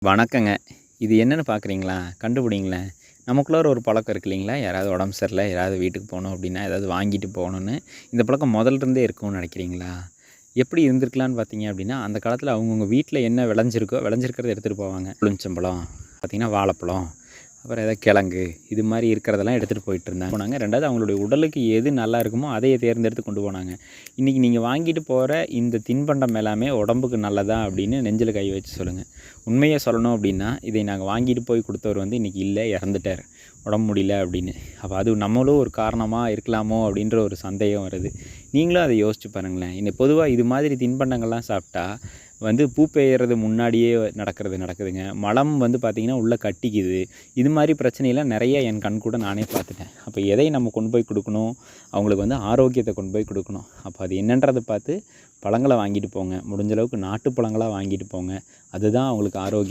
வணக்கங்க. இது என்னன்னு பார்க்குறீங்களா? கண்டுபிடிங்களேன். நமக்குள்ளார ஒரு பழக்கம் இருக்கு இல்லைங்களா? யாராவது உடம்பு சரியில்ல, யாராவது வீட்டுக்கு போகணும் அப்படின்னா, ஏதாவது வாங்கிட்டு போகணுன்னு. இந்த பழக்கம் முதல்ல இருந்தே இருக்கும்னு நினைக்கிறீங்களா? எப்படி இருந்திருக்கலான்னு பார்த்தீங்க அப்படின்னா, அந்த காலத்தில அவங்கவங்க வீட்ல என்ன விளைஞ்சிருக்கோ, விளைஞ்சிருக்கிறத எடுத்துகிட்டு போவாங்க. எலுமிச்சம்பழம், பார்த்தீங்கன்னா வாழைப்பழம், அப்புறம் ஏதாவது கிழங்கு, இது மாரி இருக்கிறதெல்லாம் எடுத்துகிட்டு போனாங்க. 2வது அவங்களுடைய உடலுக்கு எது நல்லா இருக்குமோ, அதையே தேர்ந்தெடுத்து கொண்டு போனாங்க. இன்றைக்கி நீங்கள் வாங்கிட்டு போகிற இந்த தின்பண்டம் எல்லாமே உடம்புக்கு நல்லதா அப்படின்னு நெஞ்சில கை வச்சு சொல்லுங்கள். உண்மையை சொல்லணும் அப்படின்னா, இதை நாங்கள் வாங்கிட்டு போய் கொடுத்தவர் வந்து இன்றைக்கி இல்லை, இறந்துட்டார். உடம்பு முடியல அப்படின்னு. அப்போ அது நம்மளும் ஒரு காரணமாக இருக்கலாமோ அப்படின்ற ஒரு சந்தேகம் வருது. நீங்களும் அதை யோசிச்சு பாருங்களேன். பொதுவாக இது மாதிரி தின்பண்டங்கள்லாம் சாப்பிட்டா வந்து பூ பெய்யறது முன்னாடியே நடக்குதுங்க. மலம் வந்து பார்த்திங்கன்னா உள்ளே கட்டிக்குது. இது மாதிரி பிரச்சனையெல்லாம் நிறைய என் கண் கூட நானே பார்த்துட்டேன். அப்போ எதை நம்ம கொண்டு போய் கொடுக்கணும்? அவங்களுக்கு வந்து ஆரோக்கியத்தை கொண்டு போய் கொடுக்கணும். அப்போ அது என்னன்றதை பார்த்து பழங்களை வாங்கிட்டு போங்க. முடிஞ்ச அளவுக்கு நாட்டு பழங்களாக வாங்கிட்டு போங்க. அதுதான் அவங்களுக்கு ஆரோக்கியம்.